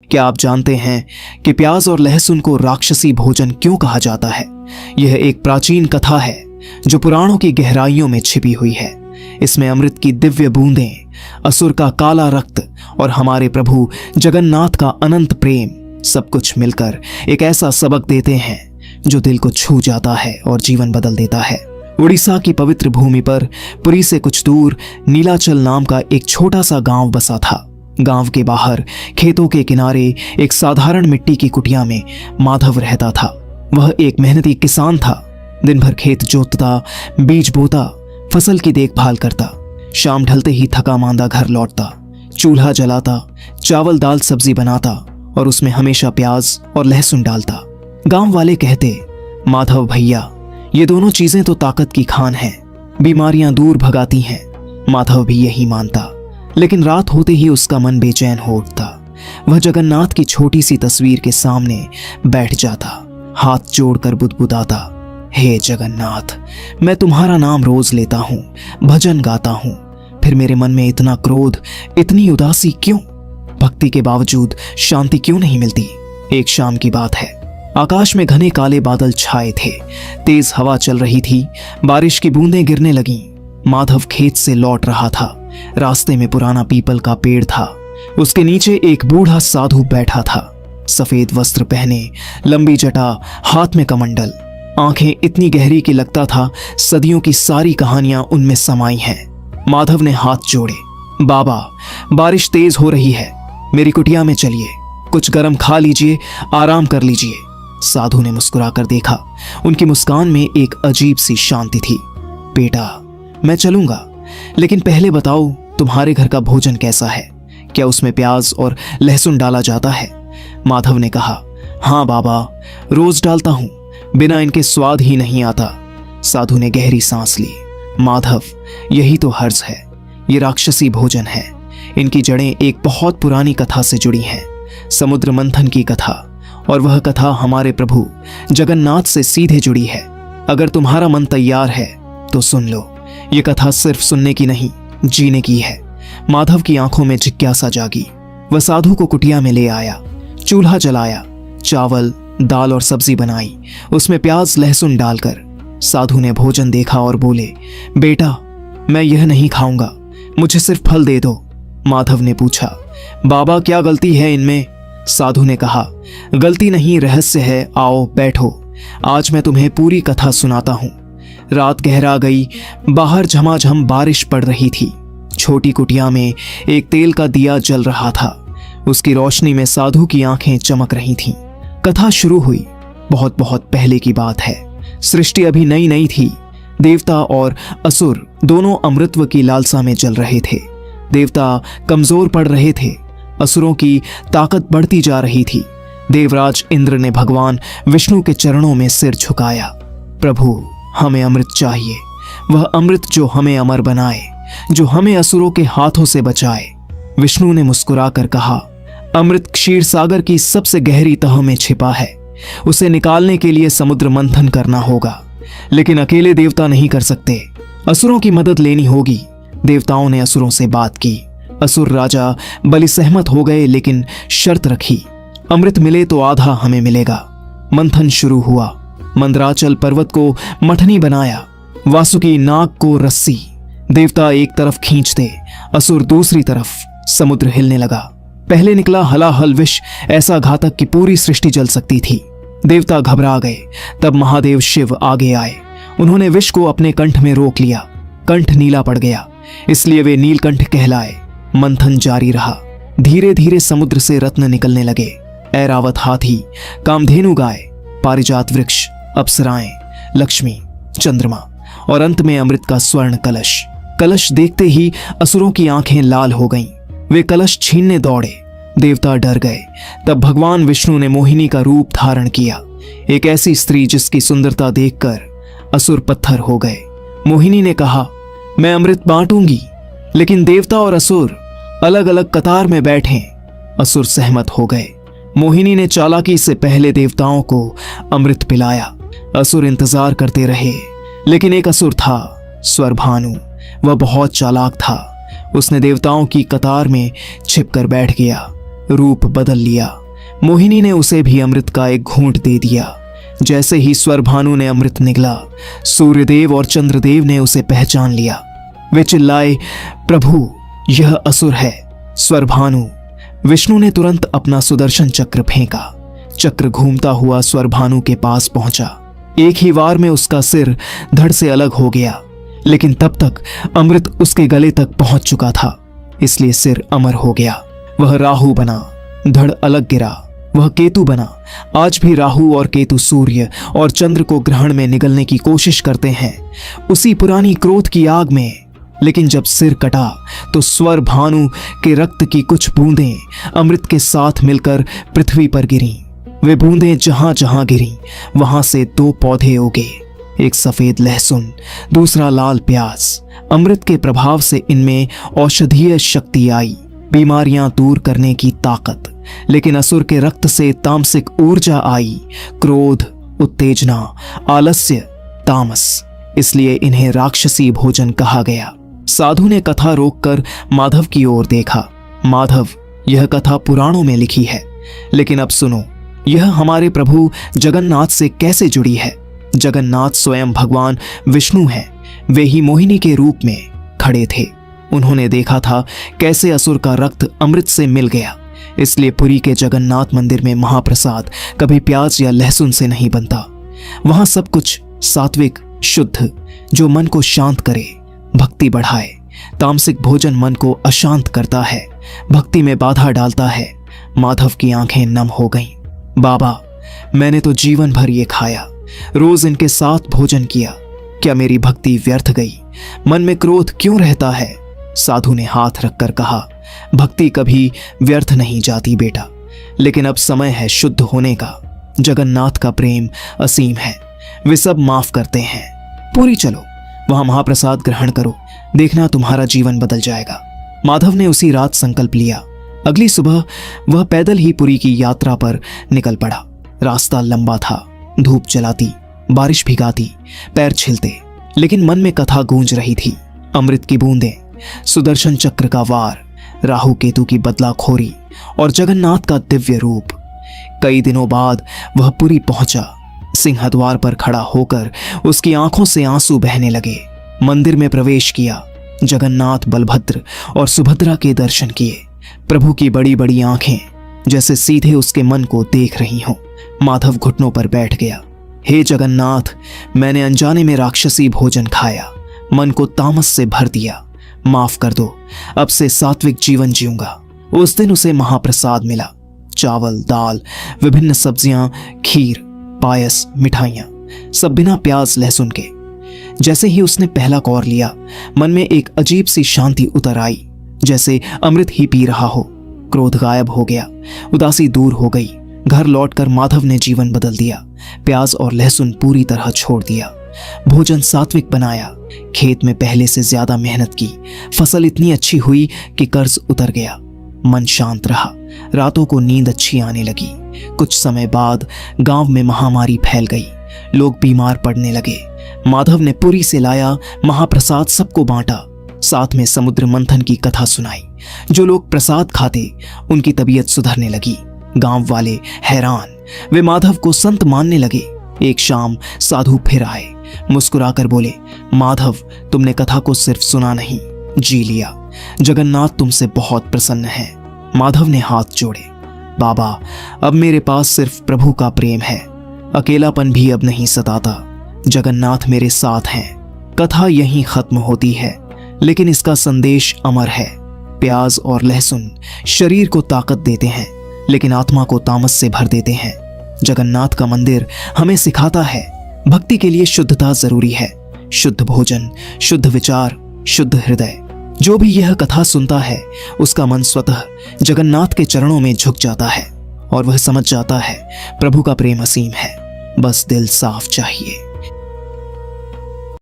क्या आप जानते हैं कि प्याज और लहसुन को राक्षसी भोजन क्यों कहा जाता है? यह एक प्राचीन कथा है जो पुराणों की गहराइयों में छिपी हुई है। इसमें अमृत की दिव्य बूंदें, असुर का काला रक्त और हमारे प्रभु जगन्नाथ का अनंत प्रेम सब कुछ मिलकर एक ऐसा सबक देते हैं जो दिल को छू जाता है और जीवन बदल देता है। उड़ीसा की पवित्र भूमि पर पुरी से कुछ दूर नीलाचल नाम का एक छोटा सा गांव बसा था। गांव के बाहर खेतों के किनारे एक साधारण मिट्टी की कुटिया में माधव रहता था। वह एक मेहनती किसान था। दिन भर खेत जोतता, बीज बोता, फसल की देखभाल करता। शाम ढलते ही थका मांदा घर लौटता, चूल्हा जलाता, चावल दाल सब्जी बनाता और उसमें हमेशा प्याज और लहसुन डालता। गांव वाले कहते, माधव भैया, ये दोनों चीजें तो ताकत की खान हैं, बीमारियां दूर भगाती हैं। माधव भी यही मानता, लेकिन रात होते ही उसका मन बेचैन हो उठता। वह जगन्नाथ की छोटी सी तस्वीर के सामने बैठ जाता, हाथ जोड़कर बुदबुदाता, हे जगन्नाथ, मैं तुम्हारा नाम रोज लेता हूं, भजन गाता हूं, फिर मेरे मन में इतना क्रोध, इतनी उदासी क्यों? भक्ति के बावजूद शांति क्यों नहीं मिलती? एक शाम की बात है। आकाश में घने काले बादल छाए थे, तेज हवा चल रही थी, बारिश की बूंदें गिरने लगीं। माधव खेत से लौट रहा था। रास्ते में पुराना पीपल का पेड़ था। उसके नीचे एक बूढ़ा साधु बैठा था, सफेद वस्त्र पहने, लंबी जटा, हाथ में कमंडल, आंखें इतनी गहरी कि लगता था सदियों की सारी कहानियां उनमें समाई हैं। माधव ने हाथ जोड़े, बाबा, बारिश तेज हो रही है, मेरी कुटिया में चलिए, कुछ गरम खा लीजिए, आराम कर लीजिए। साधु ने मुस्कुराकर देखा। उनकी मुस्कान में एक अजीब सी शांति थी। बेटा, मैं चलूंगा, लेकिन पहले बताओ तुम्हारे घर का भोजन कैसा है? क्या उसमें प्याज और लहसुन डाला जाता है? माधव ने कहा, हाँ बाबा, रोज डालता हूं, बिना इनके स्वाद ही नहीं आता। साधु ने गहरी सांस ली। माधव, यही तो हर्ज है, ये राक्षसी भोजन है। इनकी जड़ें एक बहुत पुरानी कथा से जुड़ी हैं, समुद्र मंथन की कथा, और वह कथा हमारे प्रभु जगन्नाथ से सीधे जुड़ी है। अगर तुम्हारा मन तैयार है तो सुन लो। ये कथा सिर्फ सुनने की नहीं, जीने की है। माधव की आंखों में जिज्ञासा जागी। वह साधु को कुटिया में ले आया, चूल्हा जलाया, चावल, दाल और सब्जी बनाई, उसमें प्याज लहसुन डालकर। साधु ने भोजन देखा और बोले, बेटा, मैं यह नहीं खाऊंगा, मुझे सिर्फ फल दे दो। माधव ने पूछा, बाबा, क्या गलती है इनमें? साधु ने कहा, गलती नहीं, रहस्य है, आओ बैठो, आज मैं तुम्हें पूरी कथा सुनाता हूं। रात गहरा गई, बाहर झमाझम बारिश पड़ रही थी। छोटी कुटिया में एक तेल का दिया जल रहा था। उसकी रोशनी में साधु की आंखें चमक रही थीं। कथा शुरू हुई। बहुत बहुत पहले की बात है। सृष्टि अभी नई नई थी। देवता और असुर दोनों अमृतत्व की लालसा में जल रहे थे। देवता कमजोर पड़ रहे थे, असुरों की ताकत बढ़ती जा रही थी। देवराज इंद्र ने भगवान विष्णु के चरणों में सिर झुकाया। प्रभु, हमें अमृत चाहिए, वह अमृत जो हमें अमर बनाए, जो हमें असुरों के हाथों से बचाए। विष्णु ने मुस्कुराकर कहा, अमृत क्षीर सागर की सबसे गहरी तह में छिपा है, उसे निकालने के लिए समुद्र मंथन करना होगा, लेकिन अकेले देवता नहीं कर सकते, असुरों की मदद लेनी होगी। देवताओं ने असुरों से बात की। असुर राजा बलि सहमत हो गए, लेकिन शर्त रखी, अमृत मिले तो आधा हमें मिलेगा। मंथन शुरू हुआ। मंदराचल पर्वत को मठनी बनाया, वासुकी नाग को रस्सी। देवता एक तरफ खींचते, असुर दूसरी तरफ। समुद्र हिलने लगा। पहले निकला हलाहल विष, ऐसा घातक कि पूरी सृष्टि जल सकती थी। देवता घबरा गए। तब महादेव शिव आगे आए। उन्होंने विष को अपने कंठ में रोक लिया। कंठ नीला पड़ गया, इसलिए वे नीलकंठ कहलाए। मंथन जारी रहा। धीरे धीरे समुद्र से रत्न निकलने लगे। ऐरावत हाथी, कामधेनु गाय, पारिजात वृक्ष, अप्सराएं, लक्ष्मी, चंद्रमा और अंत में अमृत का स्वर्ण कलश। कलश देखते ही असुरों की आंखें लाल हो गईं। वे कलश छीनने दौड़े। देवता डर गए। तब भगवान विष्णु ने मोहिनी का रूप धारण किया, एक ऐसी स्त्री जिसकी सुंदरता देखकर असुर पत्थर हो गए। मोहिनी ने कहा, मैं अमृत बांटूंगी, लेकिन देवता और असुर अलग अलग कतार में बैठे। असुर सहमत हो गए। मोहिनी ने चालाकी से पहले देवताओं को अमृत पिलाया। असुर इंतजार करते रहे, लेकिन एक असुर था, स्वरभानु। वह बहुत चालाक था। उसने देवताओं की कतार में छिपकर बैठ गया। रूप बदल लिया। मोहिनी ने उसे भी अमृत का एक घूंट दे दिया। जैसे ही स्वरभानु ने अमृत निगला, सूर्यदेव और चंद्रदेव ने उसे पहचान लिया। वे चिल्लाए, प्रभु यह असुर है। स्वरभानु। विष्णु ने तुरंत अपना सुदर्शन चक्र फेंका। चक्र घूमता हुआ स्वरभानु के पास पहुंचा। एक ही वार में उसका सिर धड़ से अलग हो गया, लेकिन तब तक अमृत उसके गले तक पहुंच चुका था, इसलिए सिर अमर हो गया। वह राहु बना, धड़ अलग गिरा। वह केतु बना। आज भी राहु और केतु सूर्य और चंद्र को ग्रहण में निगलने की कोशिश करते हैं, उसी पुरानी क्रोध की आग में। लेकिन जब सिर कटा तो स्वर भानु के रक्त की कुछ बूंदें अमृत के साथ मिलकर पृथ्वी पर गिरीं। वे बूंदें जहां जहां गिरीं वहां से 2 पौधे उगे, एक सफेद लहसुन, दूसरा लाल प्याज। अमृत के प्रभाव से इनमें औषधीय शक्ति आई, बीमारियां दूर करने की ताकत। लेकिन असुर के रक्त से तामसिक ऊर्जा आई, क्रोध, उत्तेजना, आलस्य, तामस। इसलिए इन्हें राक्षसी भोजन कहा गया। साधु ने कथा रोककर माधव की ओर देखा। माधव, यह कथा पुराणों में लिखी है, लेकिन अब सुनो, यह हमारे प्रभु जगन्नाथ से कैसे जुड़ी है। जगन्नाथ स्वयं भगवान विष्णु हैं। वे ही मोहिनी के रूप में खड़े थे। उन्होंने देखा था कैसे असुर का रक्त अमृत से मिल गया। इसलिए पुरी के जगन्नाथ मंदिर में महाप्रसाद कभी प्याज या लहसुन से नहीं बनता। वहां सब कुछ सात्विक, शुद्ध, जो मन को शांत करे, भक्ति बढ़ाए। तामसिक भोजन मन को अशांत करता है, भक्ति में बाधा डालता है। माधव की आंखें नम हो गईं। बाबा, मैंने तो जीवन भर ये खाया, रोज इनके साथ भोजन किया, क्या मेरी भक्ति व्यर्थ गई? मन में क्रोध क्यों रहता है? साधु ने हाथ रखकर कहा, भक्ति कभी व्यर्थ नहीं जाती बेटा, लेकिन अब समय है शुद्ध होने का। जगन्नाथ का प्रेम असीम है, वे सब माफ करते हैं। पुरी चलो, वहां महाप्रसाद ग्रहण करो, देखना तुम्हारा जीवन बदल जाएगा। माधव ने उसी रात संकल्प लिया। अगली सुबह वह पैदल ही पुरी की यात्रा पर निकल पड़ा। रास्ता लंबा था, धूप जलाती, बारिश भिगाती, पैर छिलते, लेकिन मन में कथा गूंज रही थी। अमृत की बूंदें, सुदर्शन चक्र का वार, राहु केतु की बदलाखोरी और जगन्नाथ का दिव्य रूप। कई दिनों बाद वह पुरी पहुंचा। सिंहद्वार पर खड़ा होकर उसकी आंखों से आंसू बहने लगे। मंदिर में प्रवेश किया। जगन्नाथ, बलभद्र और सुभद्रा के दर्शन किए। प्रभु की बड़ी बड़ी आंखें जैसे सीधे उसके मन को देख रही हों। माधव घुटनों पर बैठ गया। हे जगन्नाथ, मैंने अनजाने में राक्षसी भोजन खाया, मन को तामस से भर दिया, माफ कर दो, अब से सात्विक जीवन जीऊंगा। उस दिन उसे महाप्रसाद मिला। चावल, दाल, विभिन्न सब्जियां, खीर, पायस, मिठाइयां, सब बिना प्याज लहसुन के। जैसे ही उसने पहला कौर लिया, मन में एक अजीब सी शांति उतर आई, जैसे अमृत ही पी रहा हो। क्रोध गायब हो गया, उदासी दूर हो गई। घर लौटकर माधव ने जीवन बदल दिया। प्याज और लहसुन पूरी तरह छोड़ दिया। भोजन सात्विक बनाया। खेत में पहले से ज्यादा मेहनत की। फसल इतनी अच्छी हुई कि कर्ज उतर गया। मन शांत रहा। रातों को नींद अच्छी आने लगी। कुछ समय बाद गांव में महामारी फैल गई। लोग बीमार पड़ने लगे। माधव ने पुरी से लाया महाप्रसाद सबको बांटा। साथ में समुद्र मंथन की कथा सुनाई। जो लोग प्रसाद खाते उनकी तबीयत सुधरने लगी। गांव वाले हैरान, वे माधव को संत मानने लगे। एक शाम साधु फिर आए, मुस्कुराकर बोले, माधव, तुमने कथा को सिर्फ सुना नहीं, जी लिया। जगन्नाथ तुमसे बहुत प्रसन्न है। माधव ने हाथ जोड़े। बाबा, अब मेरे पास सिर्फ प्रभु का प्रेम है, अकेलापन भी अब नहीं सताता। जगन्नाथ मेरे साथ हैं। कथा यहीं खत्म होती है, लेकिन इसका संदेश अमर है। प्याज और लहसुन शरीर को ताकत देते हैं, लेकिन आत्मा को तामस से भर देते हैं। जगन्नाथ का मंदिर हमें सिखाता है, भक्ति के लिए शुद्धता जरूरी है। शुद्ध भोजन, शुद्ध विचार, शुद्ध हृदय। जो भी यह कथा सुनता है, उसका मन स्वतः जगन्नाथ के चरणों में झुक जाता है और वह समझ जाता है प्रभु का प्रेम असीम है। बस दिल साफ चाहिए।